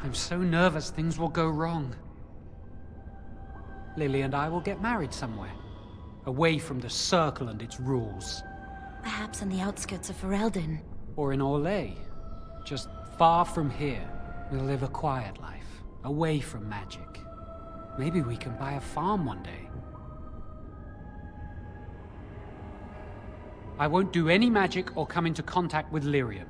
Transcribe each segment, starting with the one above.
I'm so nervous things will go wrong. Lily and I will get married somewhere, away from the Circle and its rules. Perhaps on the outskirts of Ferelden. Or in Orlais, just far from here. We'll live a quiet life, away from magic. Maybe we can buy a farm one day. I won't do any magic or come into contact with Lyrium.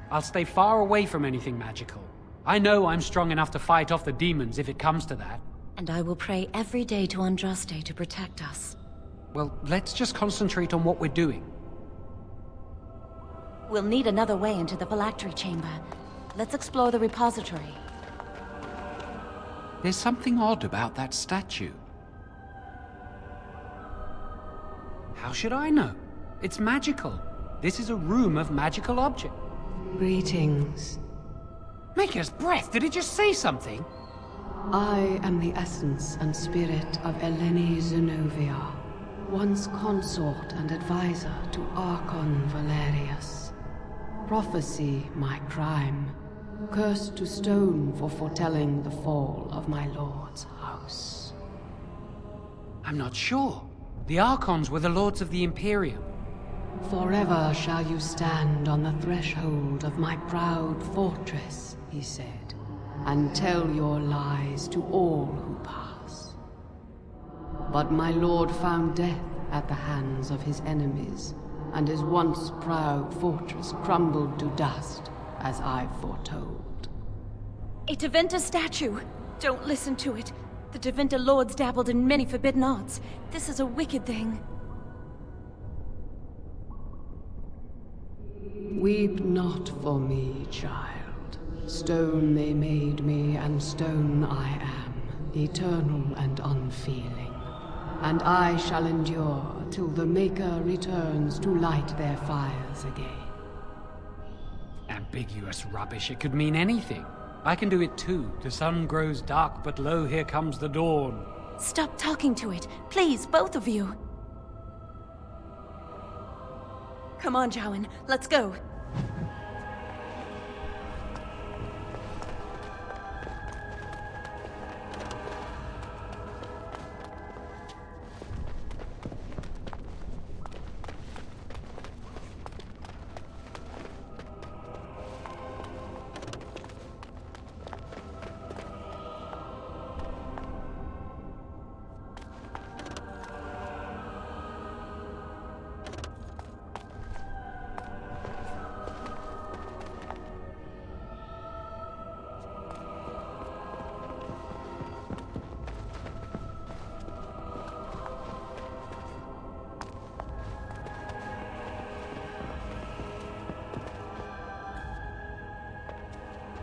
I'll stay far away from anything magical. I know I'm strong enough to fight off the demons if it comes to that. And I will pray every day to Andraste to protect us. Well, let's just concentrate on what we're doing. We'll need another way into the phylactery chamber. Let's explore the repository. There's something odd about that statue. How should I know? It's magical. This is a room of magical objects. Greetings. Maker's breath, did it just say something? I am the essence and spirit of Eleni Zenovia, once consort and advisor to Archon Valerius. Prophecy my crime, cursed to stone for foretelling the fall of my lord's house. I'm not sure. The Archons were the lords of the Imperium. Forever shall you stand on the threshold of my proud fortress, he said, and tell your lies to all who pass. But my lord found death at the hands of his enemies, and his once proud fortress crumbled to dust, as I foretold. A Tevinter statue! Don't listen to it. The Tevinter lords dabbled in many forbidden arts. This is a wicked thing. Weep not for me, child. Stone they made me, and stone I am, eternal and unfeeling. And I shall endure till the Maker returns to light their fires again. Ambiguous rubbish, it could mean anything. I can do it too. The sun grows dark, but lo, here comes the dawn. Stop talking to it. Please, both of you. Come on, Jowan. Let's go.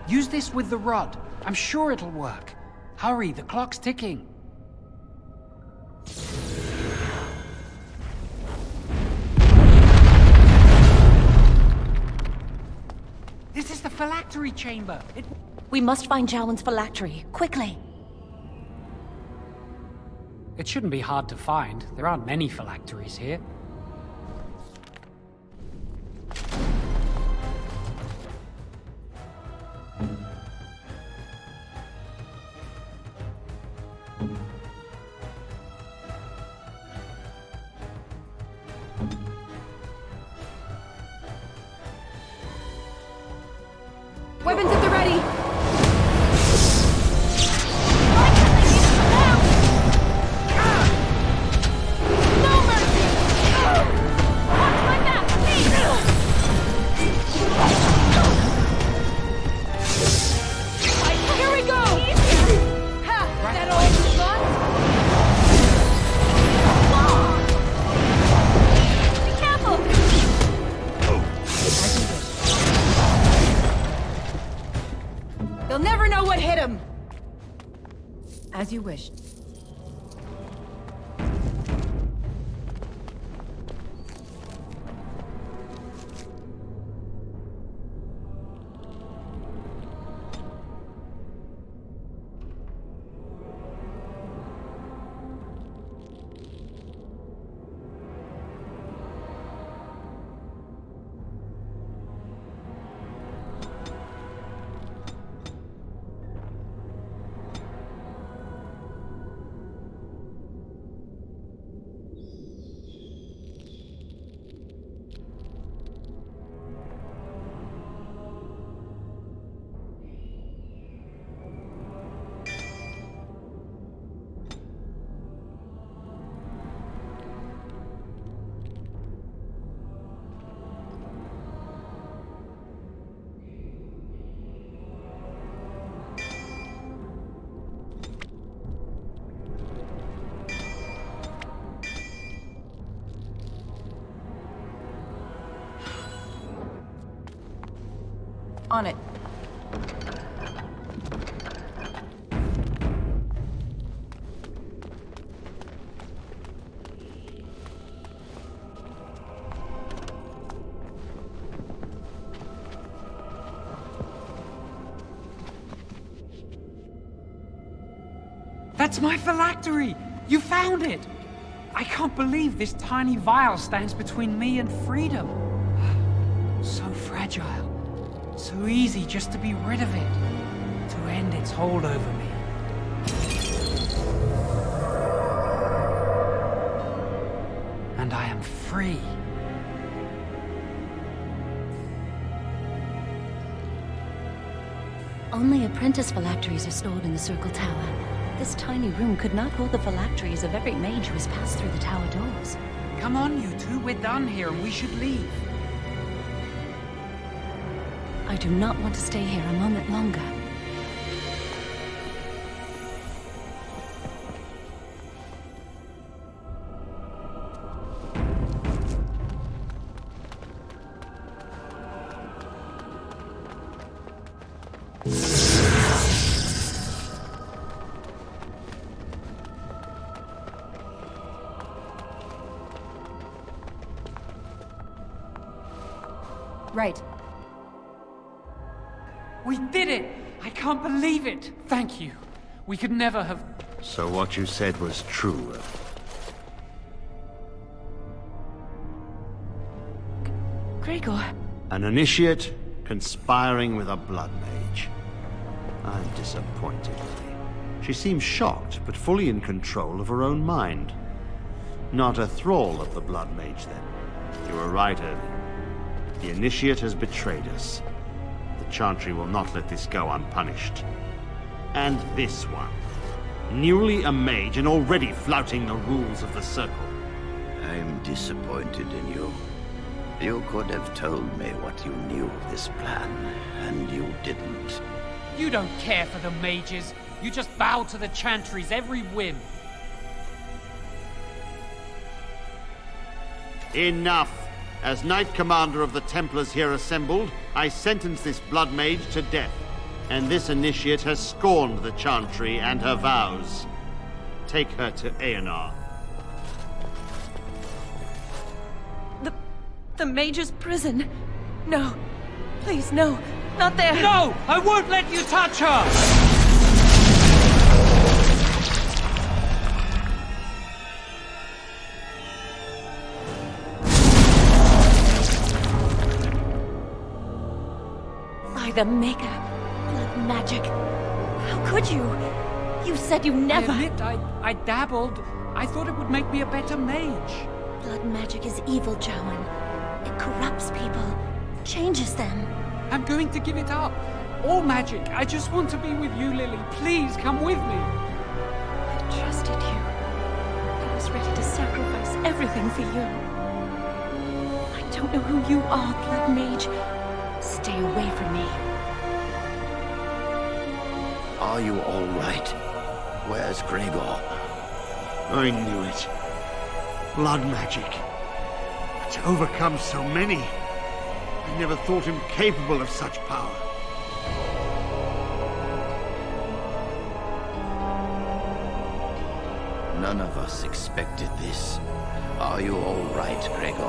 Use this with the rod. I'm sure it'll work. Hurry, the clock's ticking. This is the phylactery chamber. We must find Jowan's phylactery, quickly. It shouldn't be hard to find. There aren't many phylacteries here. Weapons at the ready! No mercy! Watch my back, please! Here we go! Ha! That old gun? Be careful! They'll never know what hit him! As you wish. On it. That's my phylactery! You found it! I can't believe this tiny vial stands between me and freedom. So fragile. So easy just to be rid of it. To end its hold over me. And I am free. Only apprentice phylacteries are stored in the Circle Tower. This tiny room could not hold the phylacteries of every mage who has passed through the tower doors. Come on, you two. We're done here and we should leave. I do not want to stay here a moment longer. Right. We did it! I can't believe it! Thank you. We could never have... So what you said was true. Gregor. An initiate conspiring with a blood mage. I'm disappointed, Lily. She seems shocked, but fully in control of her own mind. Not a thrall of the blood mage, then. You were right, Early. The initiate has betrayed us. The Chantry will not let this go unpunished. And this one. Newly a mage and already flouting the rules of the Circle. I'm disappointed in you. You could have told me what you knew of this plan, and you didn't. You don't care for the mages. You just bow to the Chantry's every whim. Enough! As Knight Commander of the Templars here assembled, I sentence this blood mage to death. And this initiate has scorned the Chantry and her vows. Take her to Aenar. The Mage's prison. No. Please, no. Not there. No! I won't let you touch her! By the Maker. Blood magic. How could you? You said you never... I admit, I dabbled. I thought it would make me a better mage. Blood magic is evil, Jowan. It corrupts people, changes them. I'm going to give it up. All magic. I just want to be with you, Lily. Please, come with me. I trusted you. I was ready to sacrifice everything for you. I don't know who you are, Blood Mage. Stay away from me. Are you all right? Where's Gregor? I knew it. Blood magic. To overcome so many. I never thought him capable of such power. None of us expected this. Are you all right, Gregor?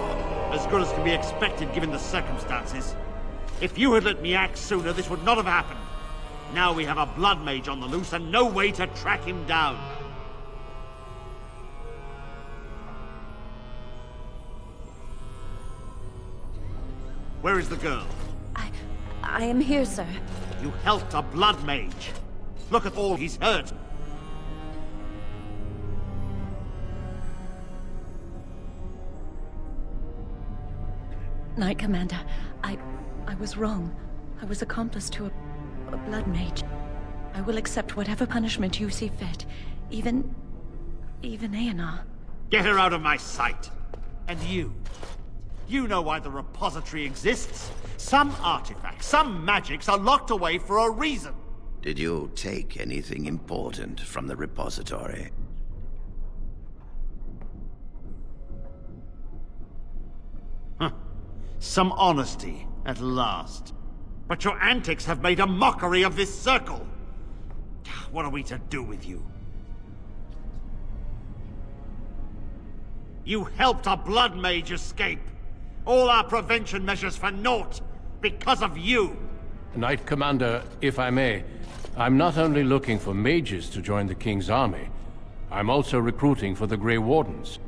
As good as can be expected given the circumstances. If you had let me act sooner, this would not have happened. Now we have a blood mage on the loose and no way to track him down. Where is the girl? I am here, sir. You helped a blood mage. Look at all he's hurt. Knight Commander, I was wrong. I was accomplice to a blood mage. I will accept whatever punishment you see fit. Even Aenar. Get her out of my sight. And you. You know why the repository exists. Some artifacts, some magics are locked away for a reason. Did you take anything important from the repository? Huh. Some honesty, at last. But your antics have made a mockery of this circle. What are we to do with you? You helped a blood mage escape. All our prevention measures for naught because of you. Knight Commander, if I may, I'm not only looking for mages to join the King's army, I'm also recruiting for the Grey Wardens.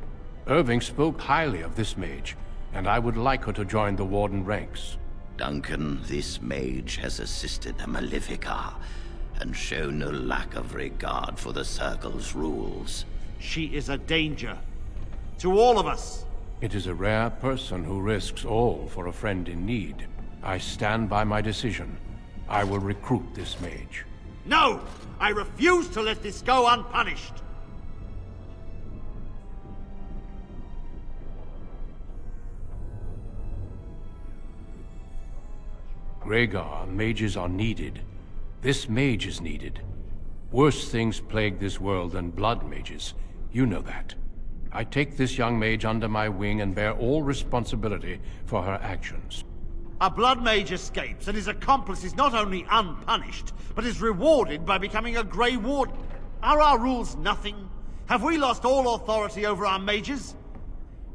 Irving spoke highly of this mage, and I would like her to join the Warden ranks. Duncan, this mage has assisted a Malefica and shown no lack of regard for the Circle's rules. She is a danger to all of us. It is a rare person who risks all for a friend in need. I stand by my decision. I will recruit this mage. No! I refuse to let this go unpunished! Rhaegar, mages are needed. This mage is needed. Worse things plague this world than blood mages. You know that. I take this young mage under my wing and bear all responsibility for her actions. A blood mage escapes, and his accomplice is not only unpunished, but is rewarded by becoming a Grey Warden. Are our rules nothing? Have we lost all authority over our mages?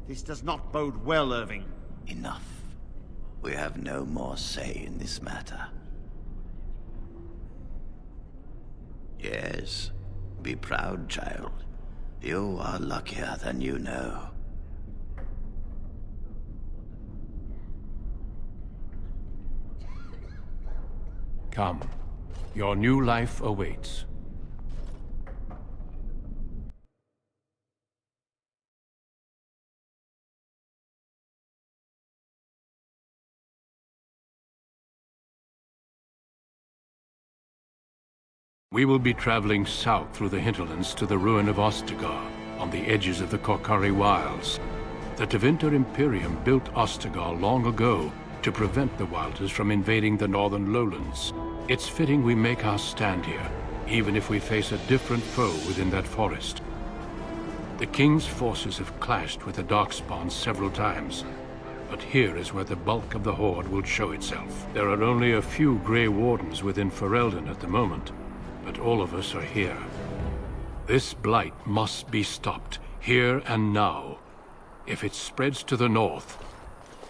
This does not bode well, Irving. Enough. We have no more say in this matter. Yes, be proud, child. You are luckier than you know. Come. Your new life awaits. We will be traveling south through the hinterlands to the ruin of Ostagar, on the edges of the Korcari Wilds. The Tevinter Imperium built Ostagar long ago to prevent the Wilders from invading the northern lowlands. It's fitting we make our stand here, even if we face a different foe within that forest. The King's forces have clashed with the Darkspawn several times, but here is where the bulk of the Horde will show itself. There are only a few Grey Wardens within Ferelden at the moment, but all of us are here. This blight must be stopped, here and now. If it spreads to the north,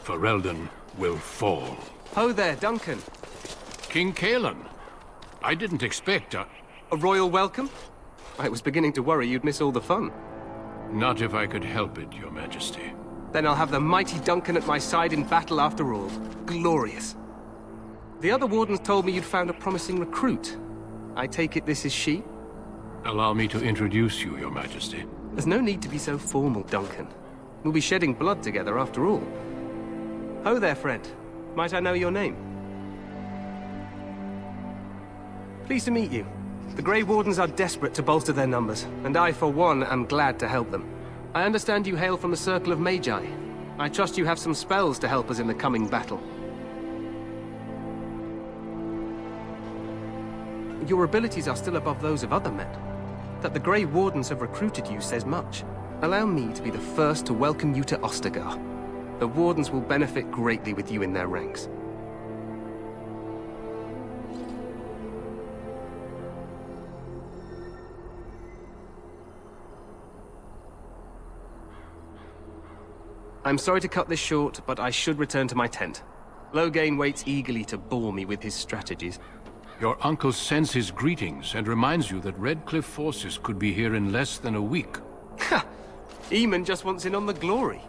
Ferelden will fall. Ho there, Duncan. King Kaelan, I didn't expect a royal welcome? I was beginning to worry you'd miss all the fun. Not if I could help it, Your Majesty. Then I'll have the mighty Duncan at my side in battle after all. Glorious. The other wardens told me you'd found a promising recruit. I take it this is she? Allow me to introduce you, Your Majesty. There's no need to be so formal, Duncan. We'll be shedding blood together after all. Ho there, friend. Might I know your name? Pleased to meet you. The Grey Wardens are desperate to bolster their numbers, and I, for one, am glad to help them. I understand you hail from the Circle of Magi. I trust you have some spells to help us in the coming battle. Your abilities are still above those of other men. That the Grey Wardens have recruited you says much. Allow me to be the first to welcome you to Ostagar. The Wardens will benefit greatly with you in their ranks. I'm sorry to cut this short, but I should return to my tent. Loghain waits eagerly to bore me with his strategies. Your uncle sends his greetings and reminds you that Redcliffe forces could be here in less than a week. Ha! Eamon just wants in on the glory.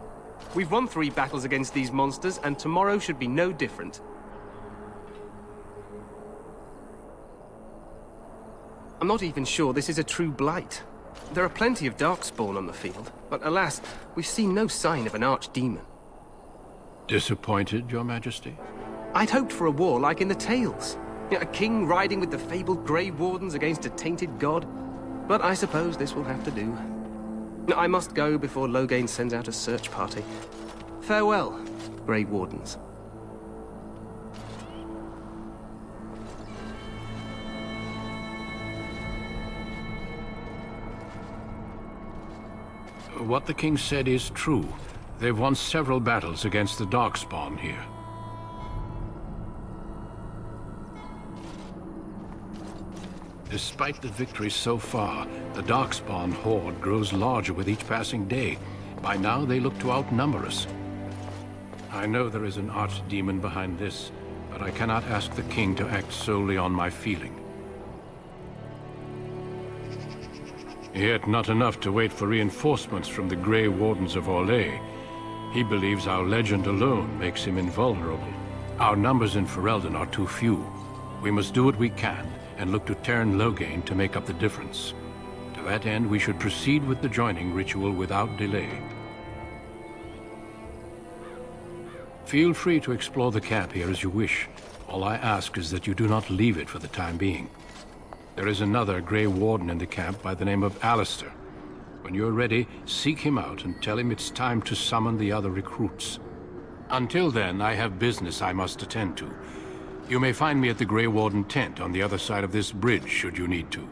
We've won 3 battles against these monsters, and tomorrow should be no different. I'm not even sure this is a true blight. There are plenty of Darkspawn on the field, but alas, we've seen no sign of an archdemon. Disappointed, Your Majesty? I'd hoped for a war like in the tales. A king riding with the fabled Grey Wardens against a tainted god. But I suppose this will have to do. I must go before Loghain sends out a search party. Farewell, Grey Wardens. What the king said is true. They've won several battles against the Darkspawn here. Despite the victory so far, the Darkspawn horde grows larger with each passing day. By now, they look to outnumber us. I know there is an archdemon behind this, but I cannot ask the king to act solely on my feeling. Yet not enough to wait for reinforcements from the Grey Wardens of Orlais. He believes our legend alone makes him invulnerable. Our numbers in Ferelden are too few. We must do what we can, and look to Teyrn Loghain to make up the difference. To that end, we should proceed with the joining ritual without delay. Feel free to explore the camp here as you wish. All I ask is that you do not leave it for the time being. There is another Grey Warden in the camp by the name of Alistair. When you're ready, seek him out and tell him it's time to summon the other recruits. Until then, I have business I must attend to. You may find me at the Grey Warden tent on the other side of this bridge, should you need to.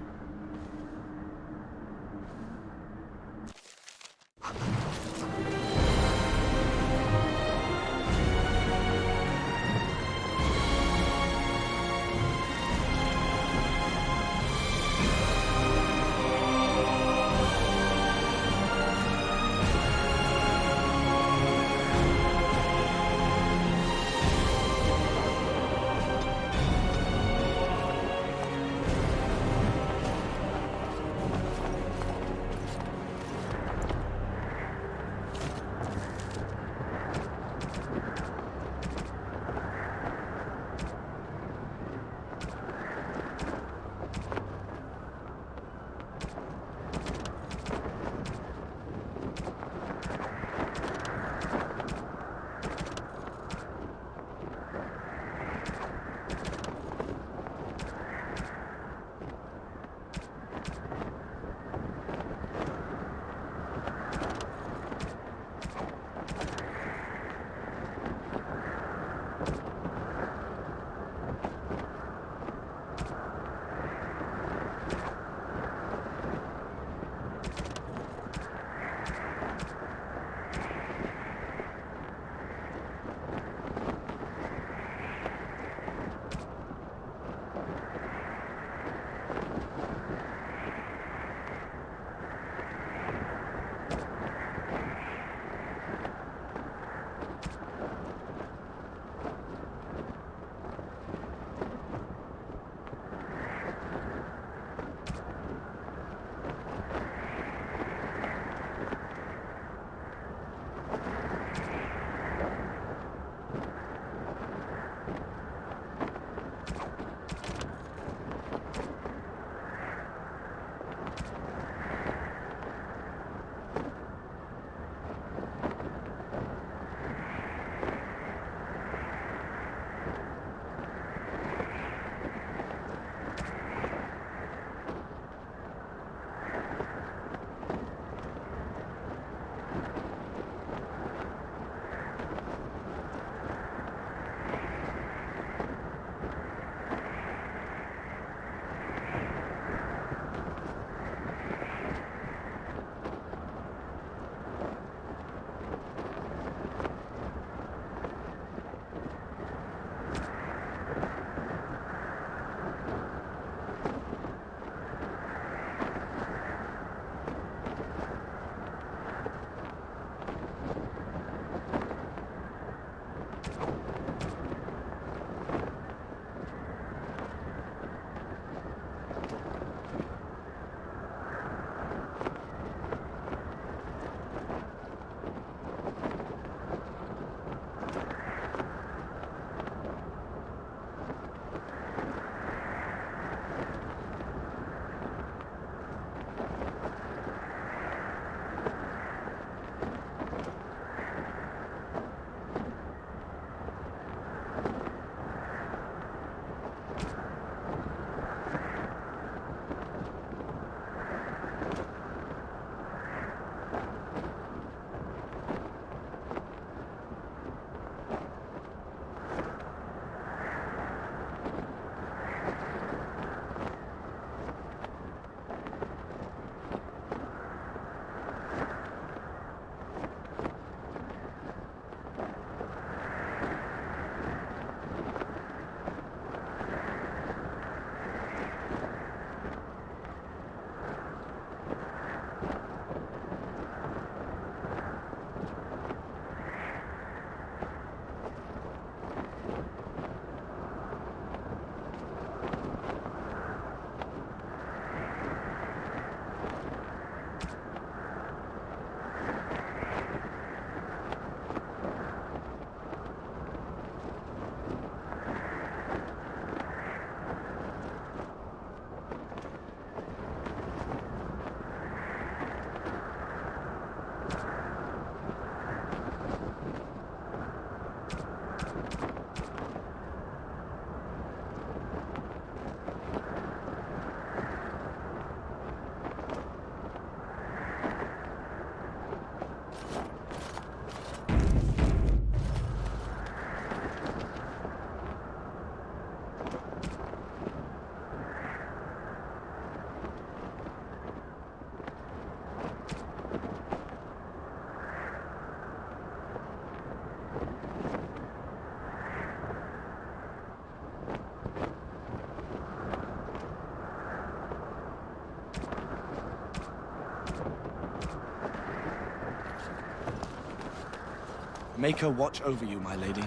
Make her watch over you, my lady.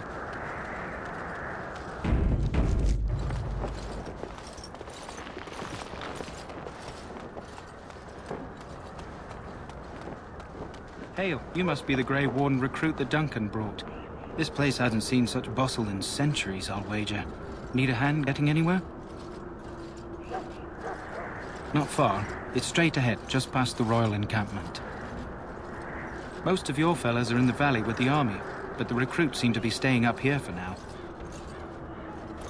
Hail, you must be the Grey Warden recruit that Duncan brought. This place hasn't seen such bustle in centuries, I'll wager. Need a hand getting anywhere? Not far. It's straight ahead, just past the royal encampment. Most of your fellas are in the valley with the army, but the recruits seem to be staying up here for now.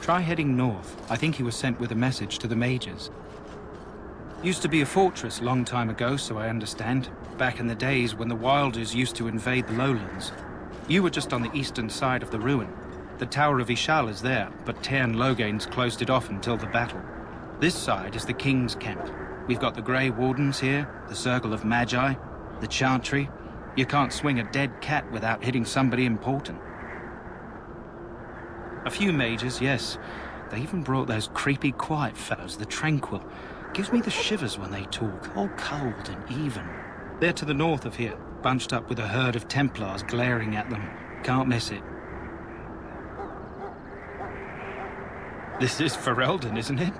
Try heading north. I think he was sent with a message to the Mages. Used to be a fortress a long time ago, so I understand. Back in the days when the Wilders used to invade the lowlands. You were just on the eastern side of the ruin. The Tower of Ishal is there, but Tairn Logain's closed it off until the battle. This side is the King's camp. We've got the Grey Wardens here, the Circle of Magi, the Chantry. You can't swing a dead cat without hitting somebody important. A few mages, yes. They even brought those creepy quiet fellows, the Tranquil. Gives me the shivers when they talk, all cold and even. They're to the north of here, bunched up with a herd of Templars glaring at them. Can't miss it. This is Ferelden, isn't it?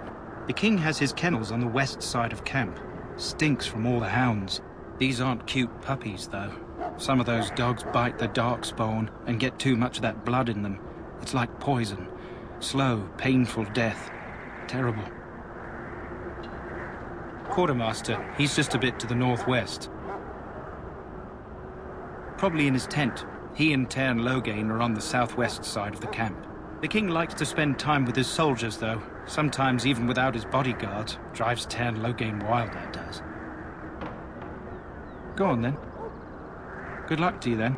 The king has his kennels on the west side of camp. Stinks from all the hounds. These aren't cute puppies, though. Some of those dogs bite the darkspawn and get too much of that blood in them. It's like poison. Slow, painful death. Terrible. Quartermaster, he's just a bit to the northwest. Probably in his tent. He and Tairn Logain are on the southwest side of the camp. The king likes to spend time with his soldiers, though. Sometimes even without his bodyguards. Drives Tairn Logain wild, that does. Go on, then. Good luck to you, then.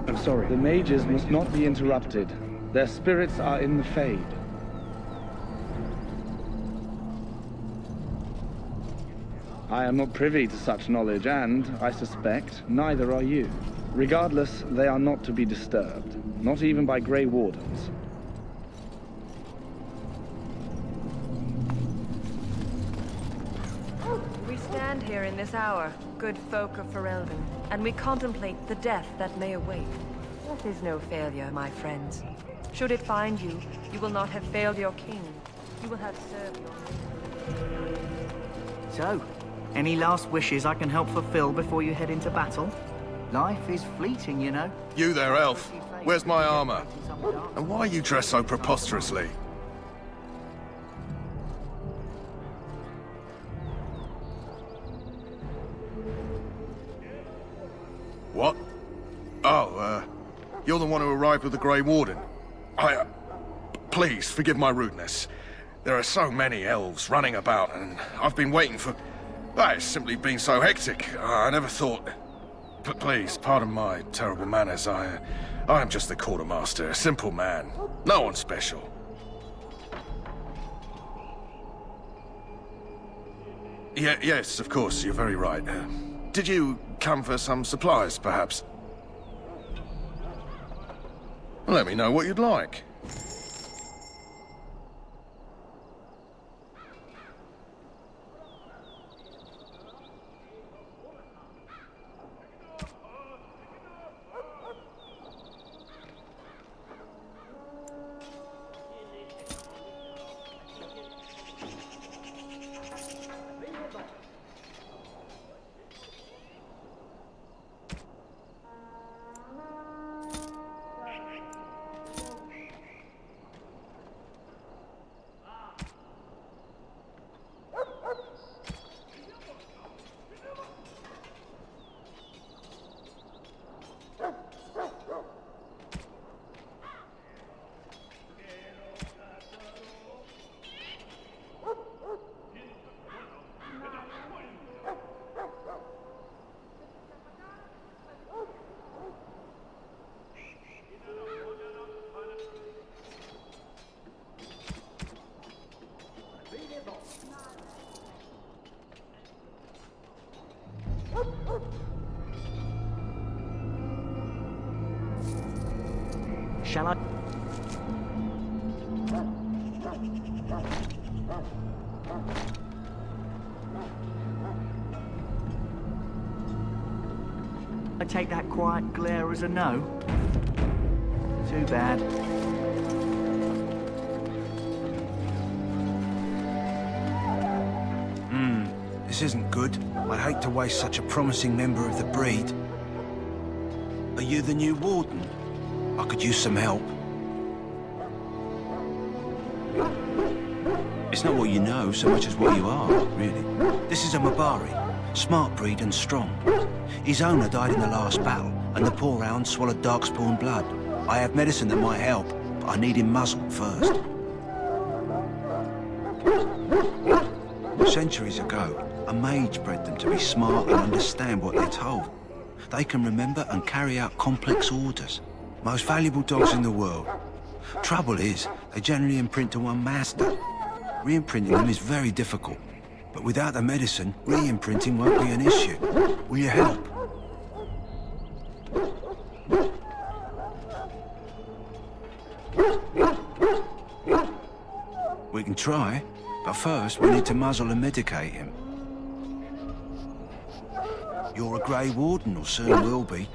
I'm sorry. The mages must not be interrupted. Their spirits are in the Fade. I am not privy to such knowledge, and, I suspect, neither are you. Regardless, they are not to be disturbed. Not even by Grey Wardens. We stand here in this hour, good folk of Ferelden, and we contemplate the death that may await. Death is no failure, my friends. Should it find you, you will not have failed your king. You will have served your... So, any last wishes I can help fulfill before you head into battle? Life is fleeting, you know. You there, elf. Where's my armor? And why are you dressed so preposterously? What? Oh, you're the one who arrived with the Grey Warden. Please, forgive my rudeness. There are so many elves running about, and I've been waiting for... It's simply been so hectic. I never thought... But please, pardon my terrible manners. I am just the quartermaster, a simple man. No one special. Yes, of course, you're very right. Did you come for some supplies, perhaps? Let me know what you'd like. Shall I? I take that quiet glare as a no. Too bad. This isn't good. I hate to waste such a promising member of the breed. Are you the new Warden? I could use some help. It's not what you know so much as what you are, really. This is a Mabari, smart breed and strong. His owner died in the last battle, and the poor hound swallowed darkspawn blood. I have medicine that might help, but I need him muzzled first. Centuries ago, a mage bred them to be smart and understand what they're told. They can remember and carry out complex orders. Most valuable dogs in the world. Trouble is, they generally imprint to one master. Re-imprinting them is very difficult. But without the medicine, re-imprinting won't be an issue. Will you help? We can try, but first we need to muzzle and medicate him. You're a Grey Warden, or soon will be.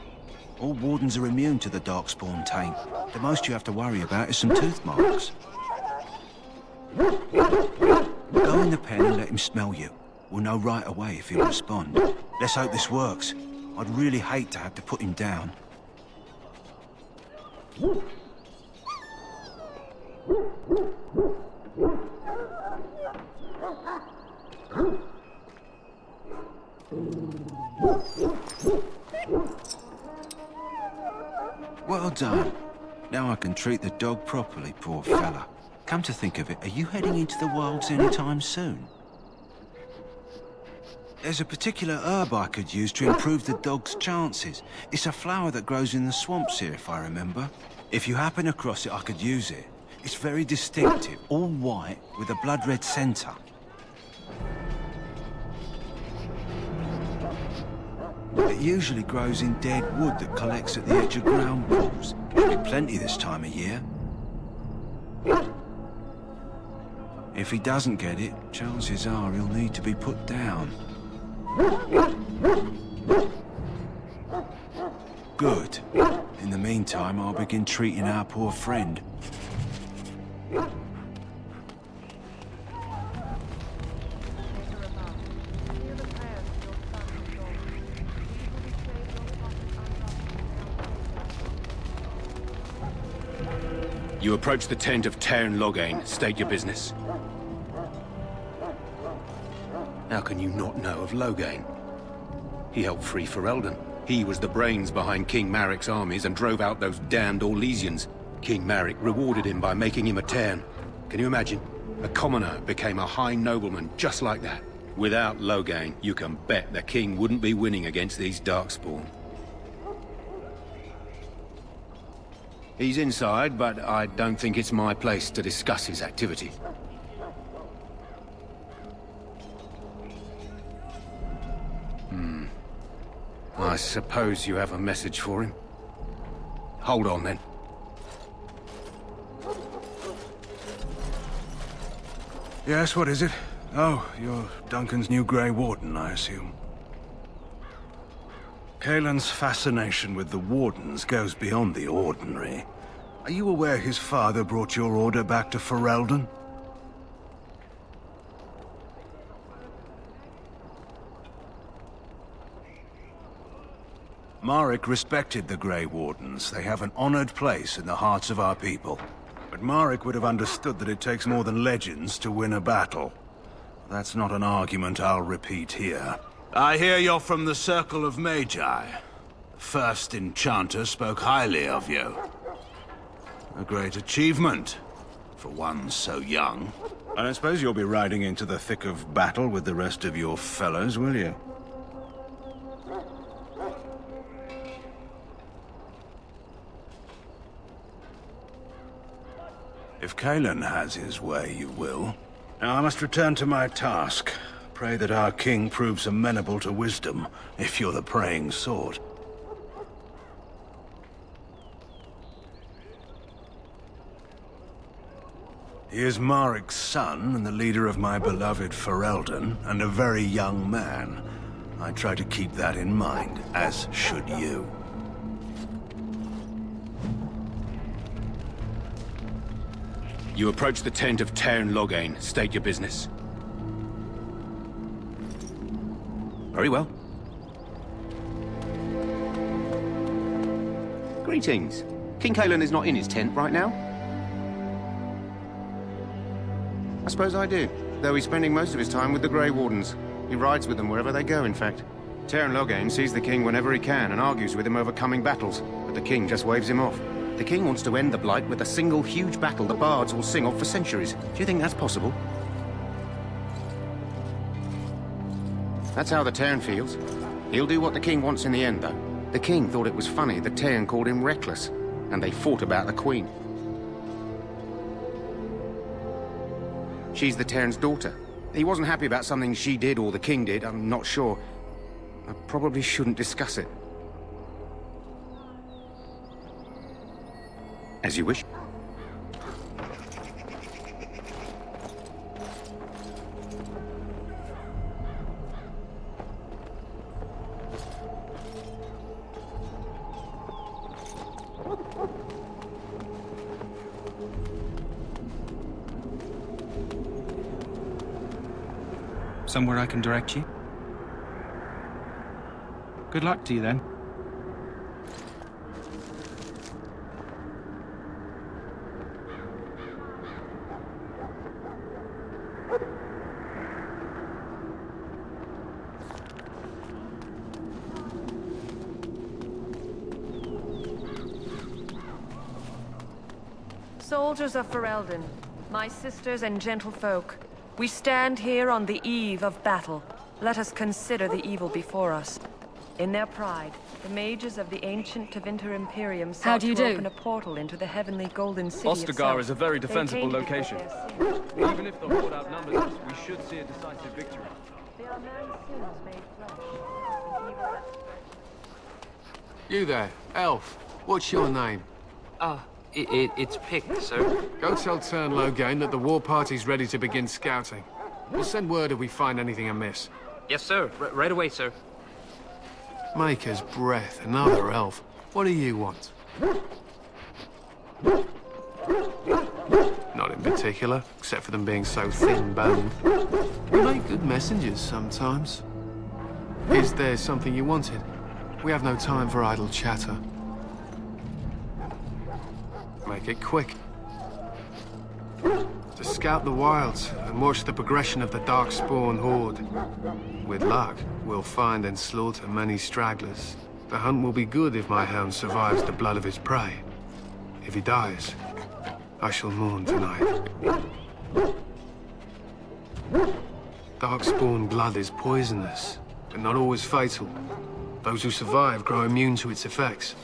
All Wardens are immune to the Darkspawn taint. The most you have to worry about is some tooth marks. Go in the pen and let him smell you. We'll know right away if he'll respond. Let's hope this works. I'd really hate to have to put him down. Well done. Now I can treat the dog properly, poor fella. Come to think of it, are you heading into the wilds anytime soon? There's a particular herb I could use to improve the dog's chances. It's a flower that grows in the swamps here, if I remember. If you happen across it, I could use it. It's very distinctive, all white, with a blood-red centre. It usually grows in dead wood that collects at the edge of ground pools. There'll be plenty this time of year. If he doesn't get it, chances are he'll need to be put down. Good. In the meantime, I'll begin treating our poor friend. You approach the tent of Tairn Loghain. State your business. How can you not know of Loghain? He helped free Ferelden. He was the brains behind King Maric's armies and drove out those damned Orlesians. King Maric rewarded him by making him a Tairn. Can you imagine? A commoner became a high nobleman just like that. Without Loghain, you can bet the king wouldn't be winning against these Darkspawn. He's inside, but I don't think it's my place to discuss his activities. I suppose you have a message for him. Hold on, then. Yes, what is it? Oh, you're Duncan's new Grey Warden, I assume. Caelan's fascination with the Wardens goes beyond the ordinary. Are you aware his father brought your order back to Ferelden? Maric respected the Grey Wardens. They have an honored place in the hearts of our people. But Maric would have understood that it takes more than legends to win a battle. That's not an argument I'll repeat here. I hear you're from the Circle of Magi. The first enchanter spoke highly of you. A great achievement, for one so young. I don't suppose you'll be riding into the thick of battle with the rest of your fellows, will you? If Caelan has his way, you will. Now I must return to my task. Pray that our king proves amenable to wisdom, if you're the praying sort. He is Maric's son, and the leader of my beloved Ferelden, and a very young man. I try to keep that in mind, as should you. You approach the tent of Tairn Loghain. State your business. Very well. Greetings. King Cailan is not in his tent right now? I suppose I do, though he's spending most of his time with the Grey Wardens. He rides with them wherever they go, in fact. Tairn Loghain sees the king whenever he can and argues with him over coming battles, but the king just waves him off. The king wants to end the Blight with a single huge battle the bards will sing of for centuries. Do you think that's possible? That's how the Tairn feels. He'll do what the king wants in the end, though. The king thought it was funny that Tairn called him reckless, and they fought about the queen. She's the Tairn's daughter. He wasn't happy about something she did or the king did, I'm not sure. I probably shouldn't discuss it. As you wish. Somewhere I can direct you? Good luck to you, then. Soldiers of Ferelden, my sisters and gentlefolk, we stand here on the eve of battle. Let us consider the evil before us. In their pride, the mages of the ancient Tevinter Imperium sought to open a portal into the heavenly Golden City Ostagar itself. is a very defensible They came location. because their sins. Even if the Horde outnumbers us, we should see a decisive victory. They are man's sins made flesh. The evil that spread. You there, elf. What's your name? It's Pick, sir. Go tell Tairn Loghain that the war party's ready to begin scouting. We'll send word if we find anything amiss. Yes, sir. Right away, sir. Maker's breath, another elf. What do you want? Not in particular, except for them being so thin-boned. You make good messengers sometimes. Is there something you wanted? We have no time for idle chatter. Make it quick. To scout the wilds and watch the progression of the Darkspawn horde. With luck, we'll find and slaughter many stragglers. The hunt will be good if my hound survives the blood of his prey. If he dies, I shall mourn tonight. Darkspawn blood is poisonous, but not always fatal. Those who survive grow immune to its effects.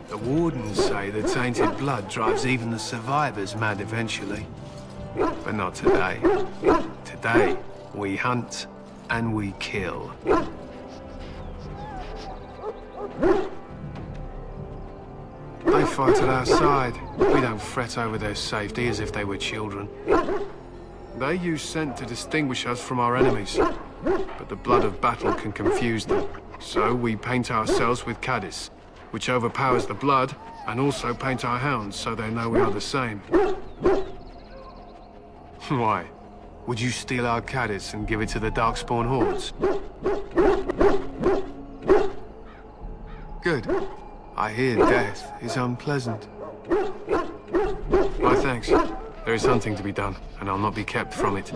The Wardens say that tainted blood drives even the survivors mad eventually. But not today. Today, we hunt and we kill. They fight at our side. We don't fret over their safety as if they were children. They use scent to distinguish us from our enemies. But the blood of battle can confuse them. So we paint ourselves with Caddis, which overpowers the blood, and also paint our hounds so they know we are the same. Why? Would you steal our Caddis and give it to the Darkspawn hordes? Good. I hear death is unpleasant. My thanks. There is hunting to be done, and I'll not be kept from it.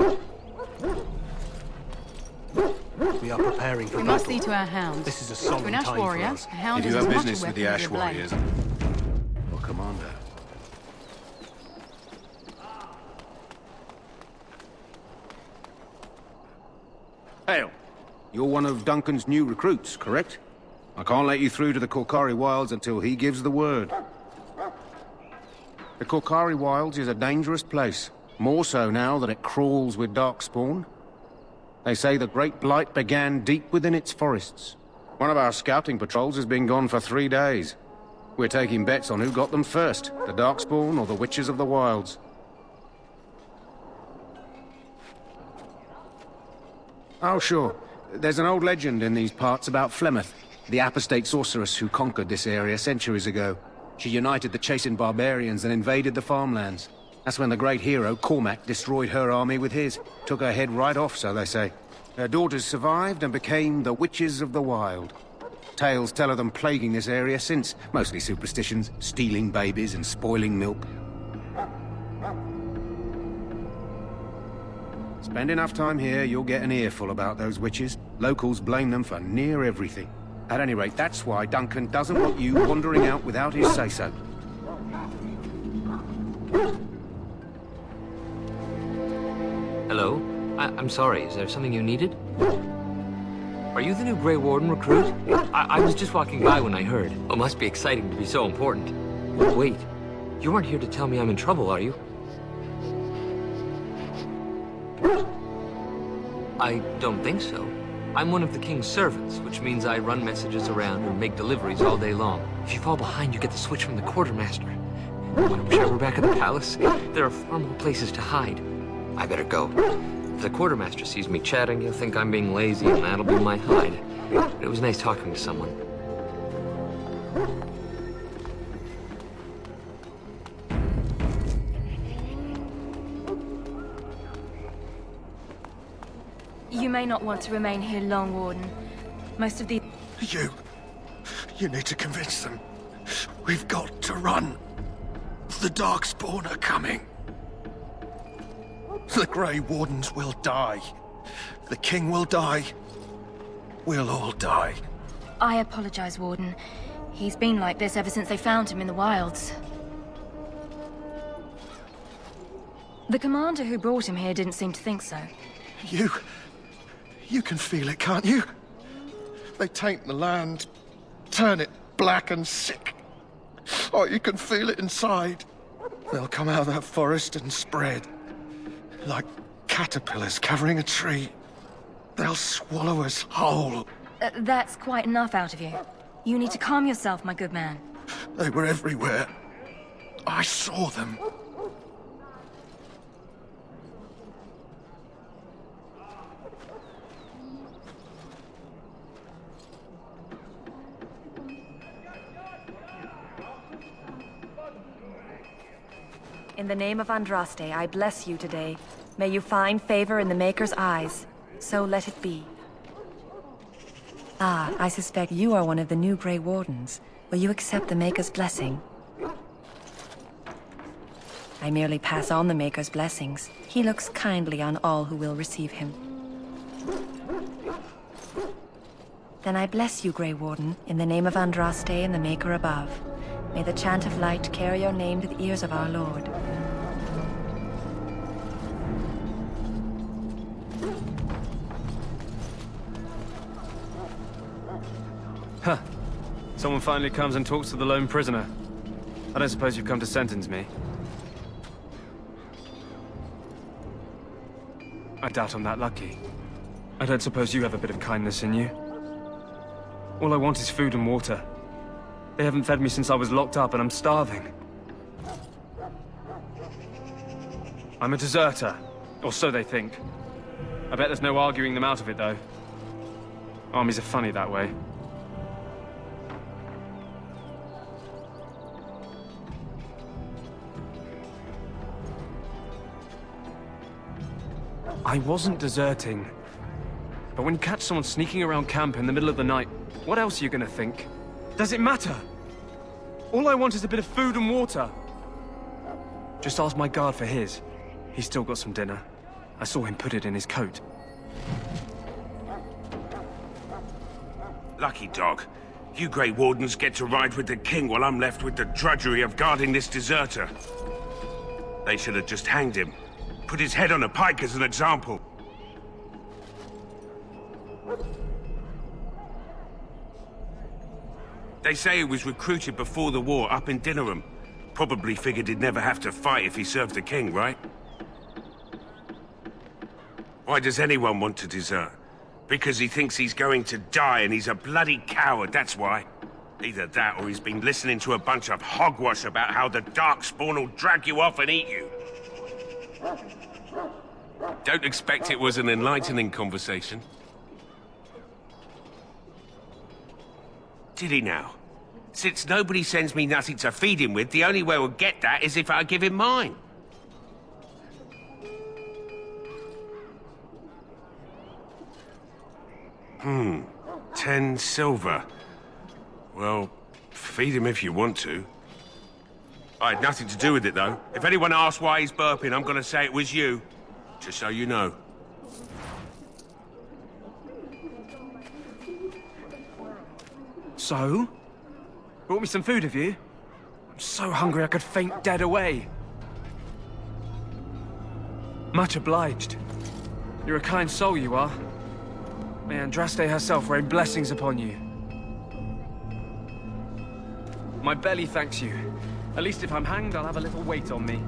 We are preparing for We battle. must see to our hounds. This is a solemn To an ash time warrior, for us. a hound If is you as have much business a with the weapon Ash as a blade. Warriors, or Commander. Hail. You're one of Duncan's new recruits, correct? I can't let you through to the Korcari Wilds until he gives the word. The Korcari Wilds is a dangerous place. More so now that it crawls with Darkspawn. They say the Great Blight began deep within its forests. One of our scouting patrols has been gone for 3 days. We're taking bets on who got them first, the Darkspawn or the Witches of the Wilds. Oh, sure. There's an old legend in these parts about Flemeth, the apostate sorceress who conquered this area centuries ago. She united the chasing barbarians and invaded the farmlands. That's when the great hero, Cormac, destroyed her army with his. Took her head right off, so they say. Her daughters survived and became the Witches of the Wild. Tales tell of them plaguing this area since. Mostly superstitions, stealing babies and spoiling milk. Spend enough time here, you'll get an earful about those witches. Locals blame them for near everything. At any rate, that's why Duncan doesn't want you wandering out without his say-so. Hello? I'm sorry, is there something you needed? Are you the new Grey Warden recruit? I was just walking by when I heard. It must be exciting to be so important. Wait, you aren't here to tell me I'm in trouble, are you? I don't think so. I'm one of the King's servants, which means I run messages around and make deliveries all day long. If you fall behind, you get the switch from the quartermaster. I wish I were back at the palace. There are far more places to hide. I better go. If the quartermaster sees me chatting, he'll think I'm being lazy, and that'll be my hide. But it was nice talking to someone. You may not want to remain here long, Warden. Most of the... You need to convince them. We've got to run. The Darkspawn are coming. The Grey Wardens will die. The King will die. We'll all die. I apologize, Warden. He's been like this ever since they found him in the wilds. The commander who brought him here didn't seem to think so. You can feel it, can't you? They taint the land, turn it black and sick. Oh, you can feel it inside. They'll come out of that forest and spread. Like caterpillars covering a tree. They'll swallow us whole. That's quite enough out of you. You need to calm yourself, my good man. They were everywhere. I saw them. In the name of Andraste, I bless you today. May you find favor in the Maker's eyes. So let it be. Ah, I suspect you are one of the new Grey Wardens. Will you accept the Maker's blessing? I merely pass on the Maker's blessings. He looks kindly on all who will receive him. Then I bless you, Grey Warden, in the name of Andraste and the Maker above. May the chant of light carry your name to the ears of our Lord. Huh. Someone finally comes and talks to the lone prisoner. I don't suppose you've come to sentence me. I doubt I'm that lucky. I don't suppose you have a bit of kindness in you. All I want is food and water. They haven't fed me since I was locked up, and I'm starving. I'm a deserter, or so they think. I bet there's no arguing them out of it, though. Armies are funny that way. I wasn't deserting. But when you catch someone sneaking around camp in the middle of the night, what else are you gonna think? Does it matter? All I want is a bit of food and water. Just ask my guard for his. He's still got some dinner. I saw him put it in his coat. Lucky dog. You Grey Wardens get to ride with the King while I'm left with the drudgery of guarding this deserter. They should have just hanged him. Put his head on a pike as an example. They say he was recruited before the war up in Dinnerham. Probably figured he'd never have to fight if he served the King, right? Why does anyone want to desert? Because he thinks he's going to die and he's a bloody coward, that's why. Either that or he's been listening to a bunch of hogwash about how the Darkspawn will drag you off and eat you. Don't expect it was an enlightening conversation. Dilly now. Since nobody sends me nothing to feed him with, the only way we'll get that is if I give him mine. Hmm. 10 silver. Well, feed him if you want to. I had nothing to do with it, though. If anyone asks why he's burping, I'm gonna say it was you. Just so you know. So? Brought me some food, have you? I'm so hungry I could faint dead away. Much obliged. You're a kind soul, you are. May Andraste herself rain blessings upon you. My belly thanks you. At least if I'm hanged, I'll have a little weight on me.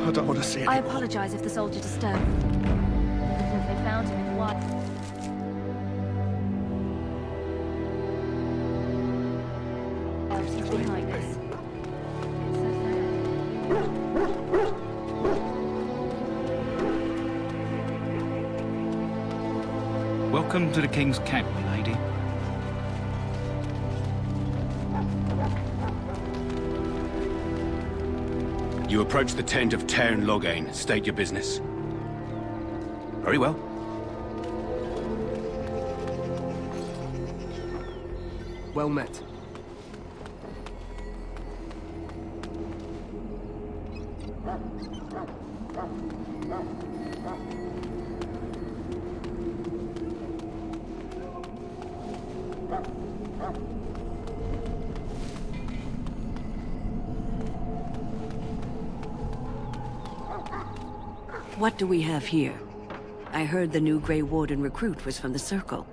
I don't want to see I anyone. apologize if the soldier disturbed. Since they found him in the wild. He's behind us. Welcome to the King's camp, my lady. You approach the tent of Tairn Loghain. State your business. Very well. Well met. What do we have here? I heard the new Grey Warden recruit was from the Circle.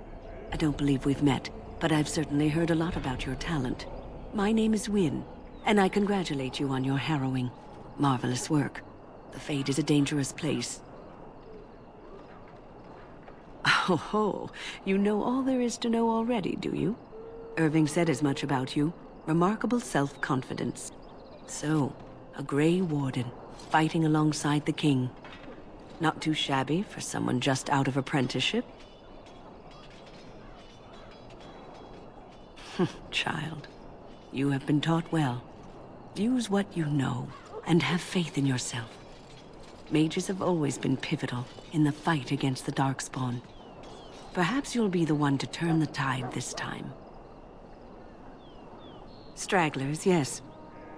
I don't believe we've met, but I've certainly heard a lot about your talent. My name is Wynne, and I congratulate you on your harrowing, marvelous work. The Fade is a dangerous place. Oh ho, you know all there is to know already, do you? Irving said as much about you. Remarkable self-confidence. So, a Grey Warden, fighting alongside the King. Not too shabby for someone just out of apprenticeship. Child, you have been taught well. Use what you know, and have faith in yourself. Mages have always been pivotal in the fight against the Darkspawn. Perhaps you'll be the one to turn the tide this time. Stragglers, yes.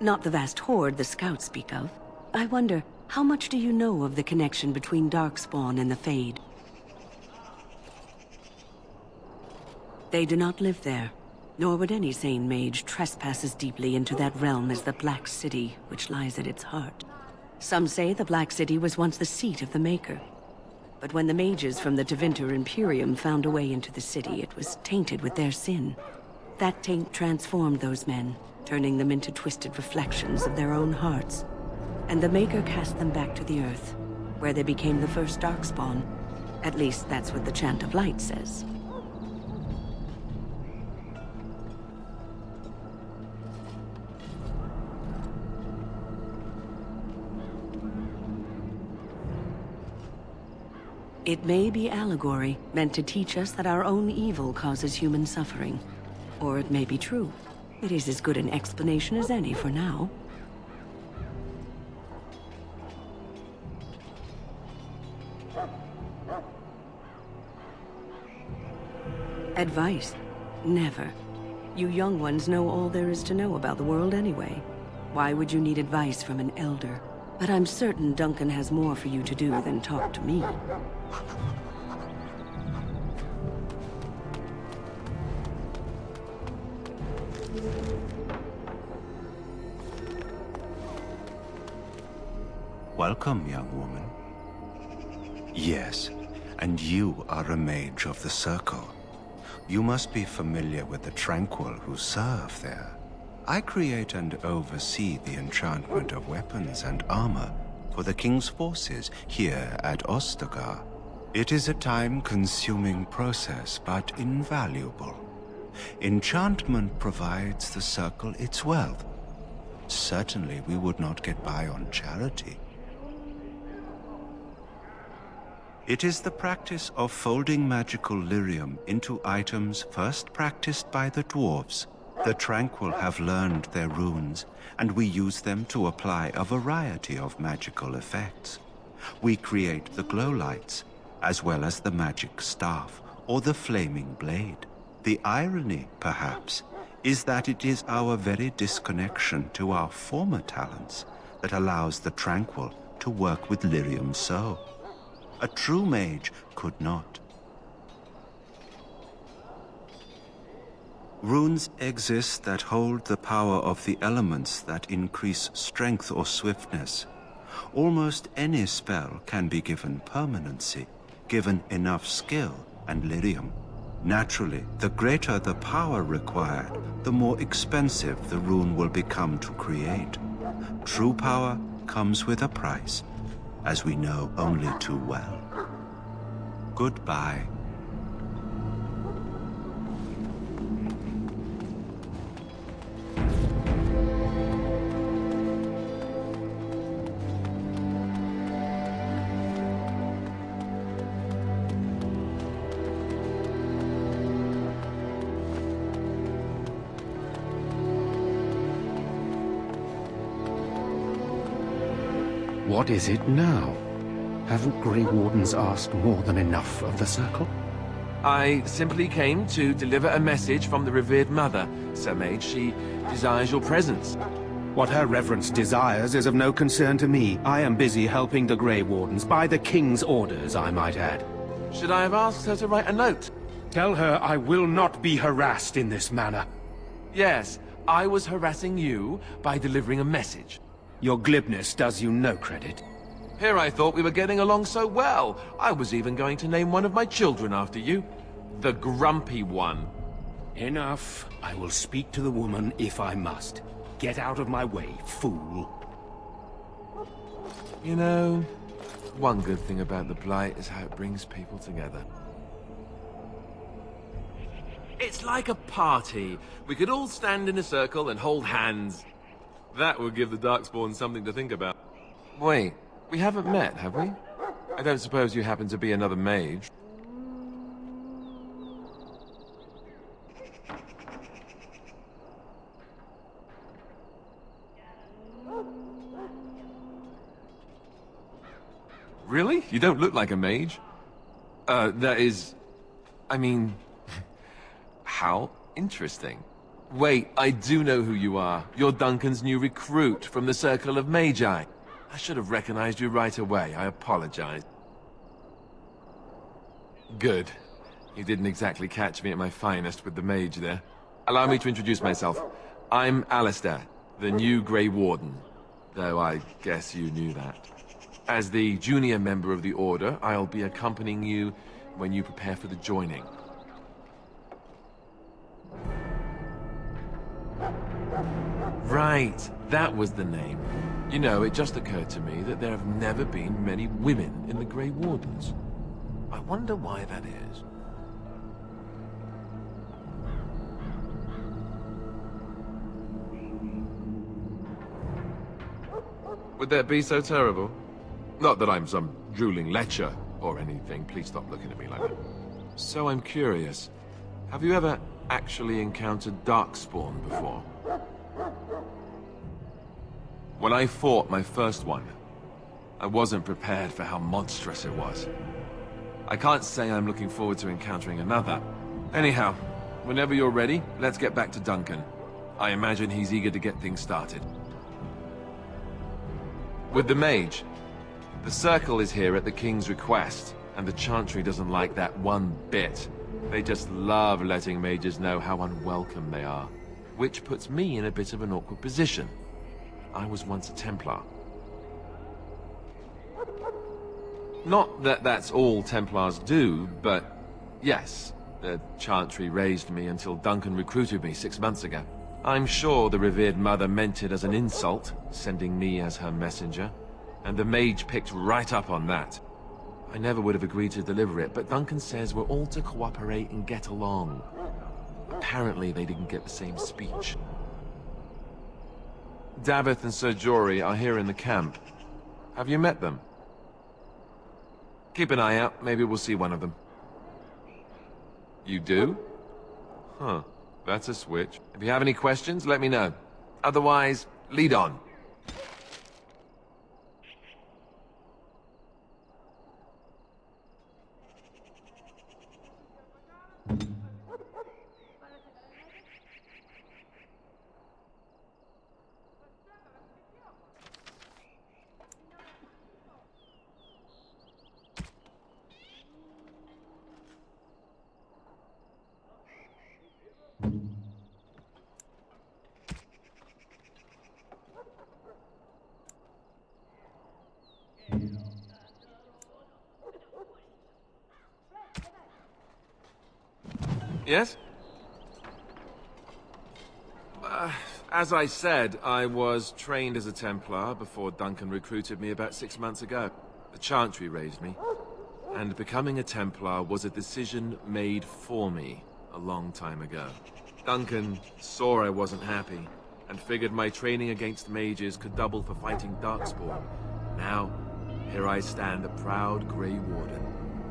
Not the vast horde the scouts speak of. I wonder, how much do you know of the connection between Darkspawn and the Fade? They do not live there, nor would any sane mage trespass as deeply into that realm as the Black City, which lies at its heart. Some say the Black City was once the seat of the Maker. But when the mages from the Tevinter Imperium found a way into the city, it was tainted with their sin. That taint transformed those men, turning them into twisted reflections of their own hearts. And the Maker cast them back to the Earth, where they became the first Darkspawn. At least that's what the Chant of Light says. It may be allegory, meant to teach us that our own evil causes human suffering. Or it may be true. It is as good an explanation as any for now. Advice? Never. You young ones know all there is to know about the world anyway. Why would you need advice from an elder? But I'm certain Duncan has more for you to do than talk to me. Welcome, young woman. Yes, and you are a mage of the Circle. You must be familiar with the Tranquil who serve there. I create and oversee the enchantment of weapons and armor for the King's forces here at Ostagar. It is a time-consuming process, but invaluable. Enchantment provides the Circle its wealth. Certainly we would not get by on charity. It is the practice of folding magical lyrium into items first practiced by the dwarves. The Tranquil have learned their runes, and we use them to apply a variety of magical effects. We create the glow lights, as well as the magic staff, or the flaming blade. The irony, perhaps, is that it is our very disconnection to our former talents that allows the Tranquil to work with lyrium so. A true mage could not. Runes exist that hold the power of the elements that increase strength or swiftness. Almost any spell can be given permanency, given enough skill and lyrium. Naturally, the greater the power required, the more expensive the rune will become to create. True power comes with a price, as we know only too well. Goodbye. What is it now? Haven't Grey Wardens asked more than enough of the Circle? I simply came to deliver a message from the revered mother, Sir Mage. She desires your presence. What her reverence desires is of no concern to me. I am busy helping the Grey Wardens, by the King's orders, I might add. Should I have asked her to write a note? Tell her I will not be harassed in this manner. Yes, I was harassing you by delivering a message. Your glibness does you no credit. Here I thought we were getting along so well. I was even going to name one of my children after you. The Grumpy One. Enough. I will speak to the woman if I must. Get out of my way, fool. You know, one good thing about the Blight is how it brings people together. It's like a party. We could all stand in a circle and hold hands. That would give the Darkspawn something to think about. Wait, we haven't met, have we? I don't suppose you happen to be another mage? Really? You don't look like a mage. That is... I mean... how interesting. Wait, I do know who you are. You're Duncan's new recruit from the Circle of Magi. I should have recognized you right away. I apologize. Good. You didn't exactly catch me at my finest with the mage there. Allow me to introduce myself. I'm Alistair, the new Grey Warden. Though I guess you knew that. As the junior member of the Order, I'll be accompanying you when you prepare for the joining. Right, that was the name. You know, it just occurred to me that there have never been many women in the Grey Wardens. I wonder why that is. Would that be so terrible? Not that I'm some drooling lecher or anything. Please stop looking at me like that. So I'm curious. Have you ever actually encountered Darkspawn before? When I fought my first one, I wasn't prepared for how monstrous it was. I can't say I'm looking forward to encountering another. Anyhow, whenever you're ready, let's get back to Duncan. I imagine he's eager to get things started. With the Mage, the Circle is here at the King's request, and the Chantry doesn't like that one bit. They just love letting mages know how unwelcome they are, which puts me in a bit of an awkward position. I was once a Templar. Not that that's all Templars do, but yes, the Chantry raised me until Duncan recruited me 6 months ago. I'm sure the revered mother meant it as an insult, sending me as her messenger, and the Mage picked right up on that. I never would have agreed to deliver it, but Duncan says we're all to cooperate and get along. Apparently they didn't get the same speech. Davith and Sir Jory are here in the camp. Have you met them? Keep an eye out. Maybe we'll see one of them. You do? Huh. That's a switch. If you have any questions, let me know. Otherwise, lead on. Yes? As I said, I was trained as a Templar before Duncan recruited me about 6 months ago. The Chantry raised me. And becoming a Templar was a decision made for me a long time ago. Duncan saw I wasn't happy, and figured my training against mages could double for fighting Darkspawn. Now, here I stand, a proud Grey Warden.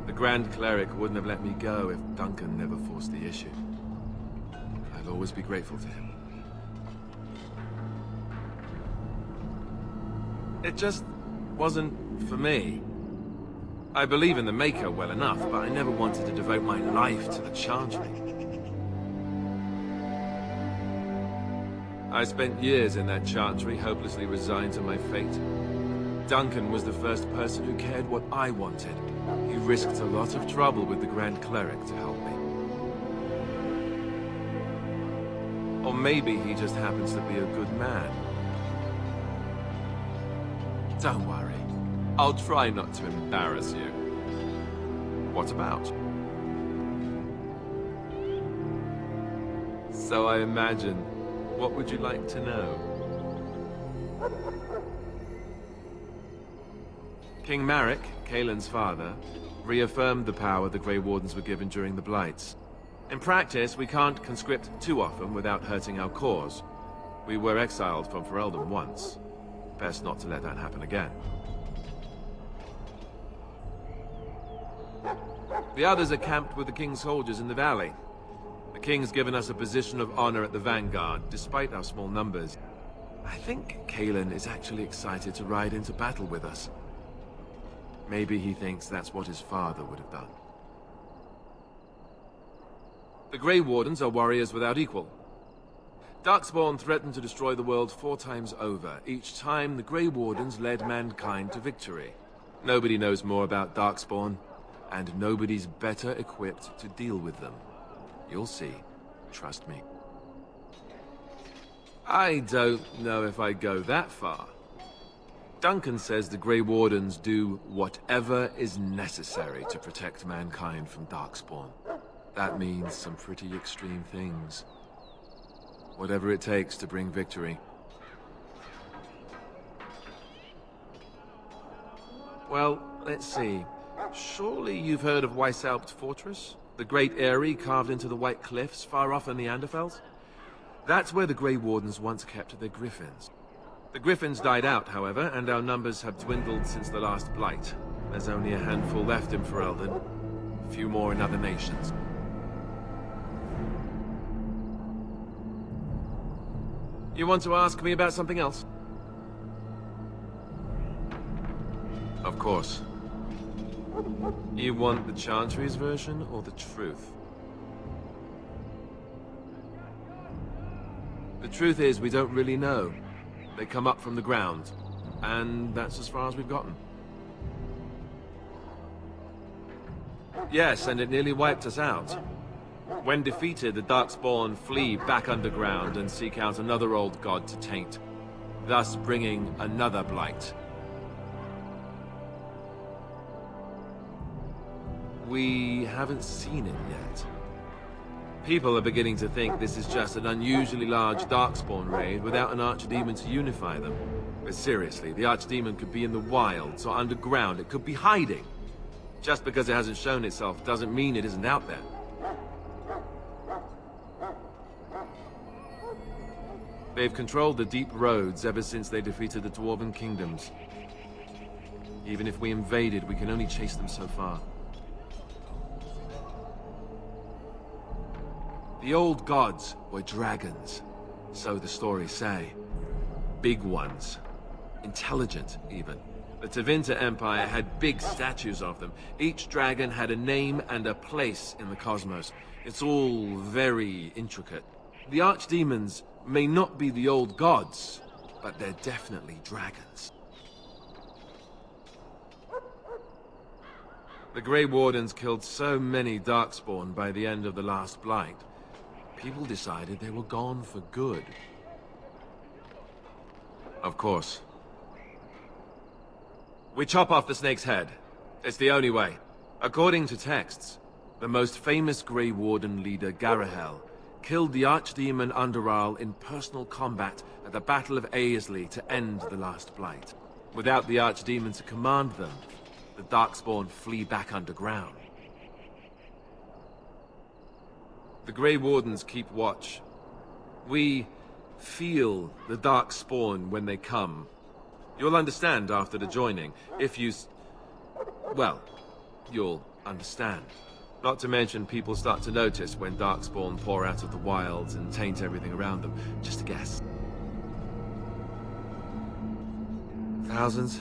The Grand Cleric wouldn't have let me go if Duncan never forced the issue. I'll always be grateful to him. It just wasn't for me. I believe in the Maker well enough, but I never wanted to devote my life to the Chantry. I spent years in that Chantry, hopelessly resigned to my fate. Duncan was the first person who cared what I wanted. He risked a lot of trouble with the Grand Cleric to help me. Or maybe he just happens to be a good man. Don't worry. I'll try not to embarrass you. What about? So I imagine, what would you like to know? King Marek, Kaelin's father, reaffirmed the power the Grey Wardens were given during the Blights. In practice, we can't conscript too often without hurting our cause. We were exiled from Ferelden once. Best not to let that happen again. The others are camped with the King's soldiers in the valley. The King's given us a position of honor at the vanguard, despite our small numbers. I think Kaelin is actually excited to ride into battle with us. Maybe he thinks that's what his father would have done. The Grey Wardens are warriors without equal. Darkspawn threatened to destroy the world 4 times over. Each time, the Grey Wardens led mankind to victory. Nobody knows more about Darkspawn, and nobody's better equipped to deal with them. You'll see. Trust me. I don't know if I'd go that far. Duncan says the Grey Wardens do whatever is necessary to protect mankind from Darkspawn. That means some pretty extreme things. Whatever it takes to bring victory. Well, let's see. Surely you've heard of Weishaupt Fortress? The great eyrie carved into the White Cliffs far off in the Anderfels? That's where the Grey Wardens once kept their griffins. The griffins died out, however, and our numbers have dwindled since the last Blight. There's only a handful left in Ferelden. A few more in other nations. You want to ask me about something else? Of course. You want the Chantry's version or the truth? The truth is, we don't really know. They come up from the ground, and that's as far as we've gotten. Yes, and it nearly wiped us out. When defeated, the Darkspawn flee back underground and seek out another old god to taint, thus bringing another Blight. We haven't seen it yet. People are beginning to think this is just an unusually large Darkspawn raid without an Archdemon to unify them. But seriously, the Archdemon could be in the wilds or underground. It could be hiding. Just because it hasn't shown itself doesn't mean it isn't out there. They've controlled the deep roads ever since they defeated the Dwarven kingdoms. Even if we invaded, we can only chase them so far. The old gods were dragons, so the stories say. Big ones. Intelligent, even. The Tevinter Empire had big statues of them. Each dragon had a name and a place in the cosmos. It's all very intricate. The archdemons may not be the old gods, but they're definitely dragons. The Grey Wardens killed so many Darkspawn by the end of the last Blight. People decided they were gone for good. Of course. We chop off the snake's head. It's the only way. According to texts, the most famous Grey Warden leader, Garahel, killed the Archdemon Underal in personal combat at the Battle of Aerith to end the last Blight. Without the Archdemon to command them, the Darkspawn flee back underground. The Grey Wardens keep watch. We feel the Darkspawn when they come. You'll understand after the joining, if you... well, you'll understand. Not to mention people start to notice when Darkspawn pour out of the wilds and taint everything around them. Just a guess. Thousands?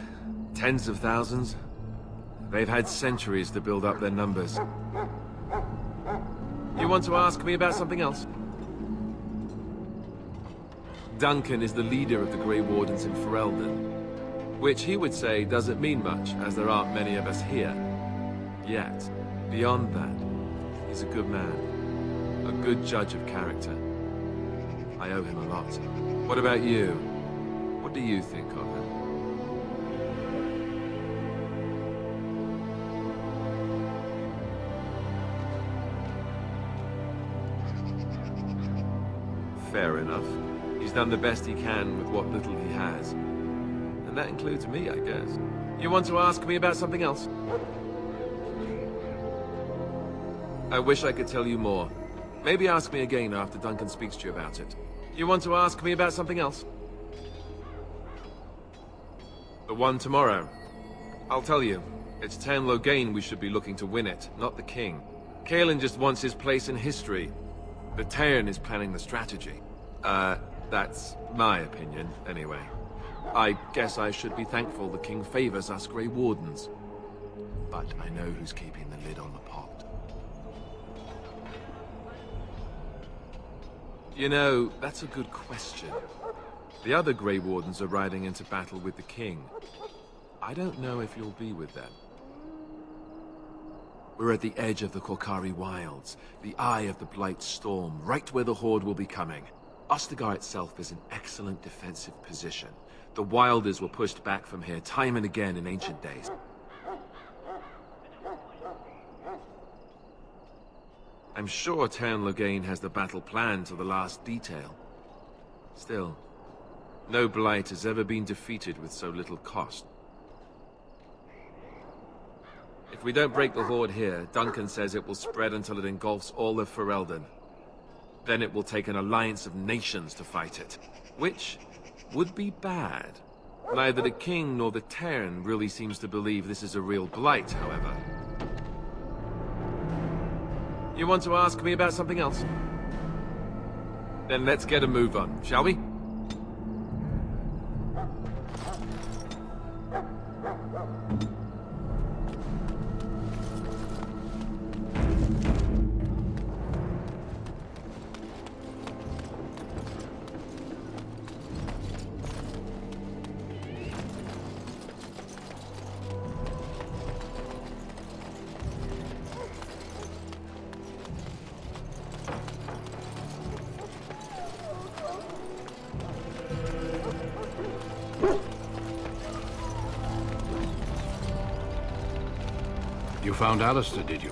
Tens of thousands? They've had centuries to build up their numbers. You want to ask me about something else? Duncan is the leader of the Grey Wardens in Ferelden, which he would say doesn't mean much, as there aren't many of us here. Yet, beyond that, he's a good man, a good judge of character. I owe him a lot. What about you? What do you think of him? Fair enough. He's done the best he can with what little he has. And that includes me, I guess. You want to ask me about something else? I wish I could tell you more. Maybe ask me again after Duncan speaks to you about it. You want to ask me about something else? The one tomorrow. I'll tell you. It's Tairn Loghain we should be looking to win it, not the king. Kaelin just wants his place in history. But Tairn is planning the strategy. That's my opinion, anyway. I guess I should be thankful the king favors us Grey Wardens. But I know who's keeping the lid on the pot. You know, that's a good question. The other Grey Wardens are riding into battle with the king. I don't know if you'll be with them. We're at the edge of the Korcari Wilds, the eye of the Blight Storm, right where the Horde will be coming. Ostagar itself is an excellent defensive position. The Wilders were pushed back from here time and again in ancient days. I'm sure Tairn Loghain has the battle planned to the last detail. Still, no Blight has ever been defeated with so little cost. If we don't break the Horde here, Duncan says it will spread until it engulfs all of Ferelden. Then it will take an alliance of nations to fight it, which would be bad. Neither the king nor the Tairn really seems to believe this is a real Blight, however. You want to ask me about something else? Then let's get a move on, shall we? You found Alistair, did you?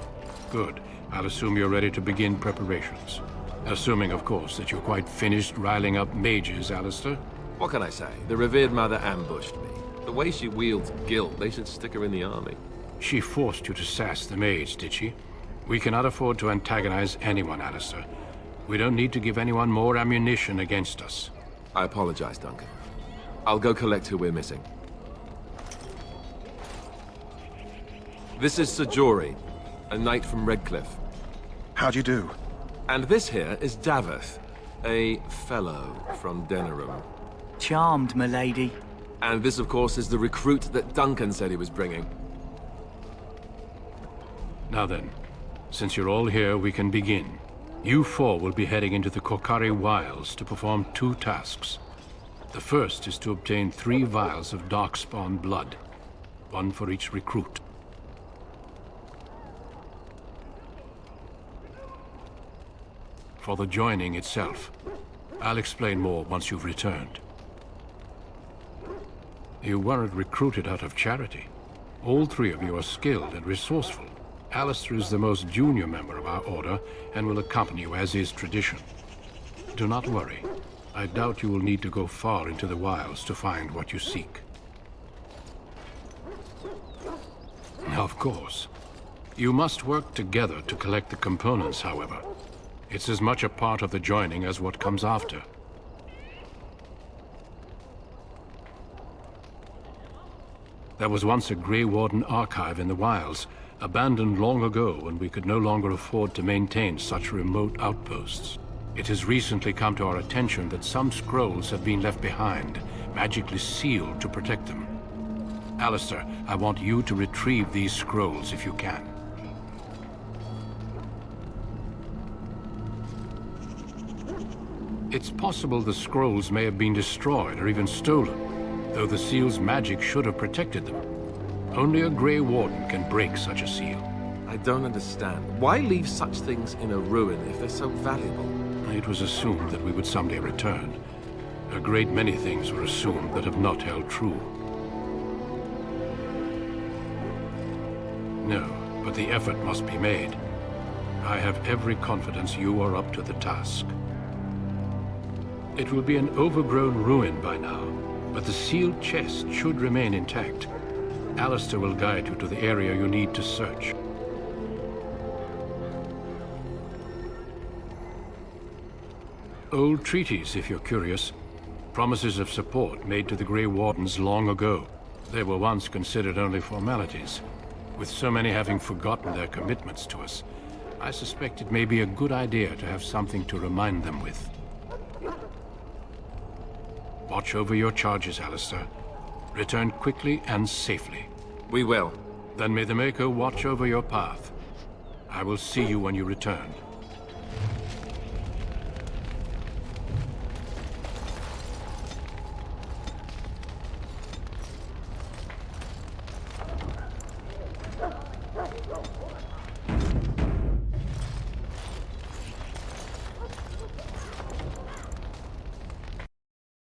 Good. I'll assume you're ready to begin preparations. Assuming, of course, that you're quite finished riling up mages, Alistair. What can I say? The revered mother ambushed me. The way she wields guilt, they should stick her in the army. She forced you to sass the mage, did she? We cannot afford to antagonize anyone, Alistair. We don't need to give anyone more ammunition against us. I apologize, Duncan. I'll go collect who we're missing. This is Sir Jory, a knight from Redcliffe. How do you do? And this here is Daveth, a fellow from Denerim. Charmed, milady. And this, of course, is the recruit that Duncan said he was bringing. Now then, since you're all here, we can begin. You four will be heading into the Kokari Wilds to perform 2 tasks. The first is to obtain 3 vials of Darkspawn blood, 1 for each recruit. For the joining itself, I'll explain more once you've returned. You weren't recruited out of charity. All 3 of you are skilled and resourceful. Alistair is the most junior member of our order and will accompany you as is tradition. Do not worry. I doubt you will need to go far into the wilds to find what you seek. Of course. You must work together to collect the components, however. It's as much a part of the joining as what comes after. There was once a Grey Warden archive in the wilds, abandoned long ago when we could no longer afford to maintain such remote outposts. It has recently come to our attention that some scrolls have been left behind, magically sealed to protect them. Alistair, I want you to retrieve these scrolls if you can. It's possible the scrolls may have been destroyed or even stolen, though the seal's magic should have protected them. Only a Grey Warden can break such a seal. I don't understand. Why leave such things in a ruin if they're so valuable? It was assumed that we would someday return. A great many things were assumed that have not held true. No, but the effort must be made. I have every confidence you are up to the task. It will be an overgrown ruin by now, but the sealed chest should remain intact. Alistair will guide you to the area you need to search. Old treaties, if you're curious. Promises of support made to the Grey Wardens long ago. They were once considered only formalities. With so many having forgotten their commitments to us, I suspect it may be a good idea to have something to remind them with. Watch over your charges, Alistair. Return quickly and safely. We will. Then may the Maker watch over your path. I will see you when you return.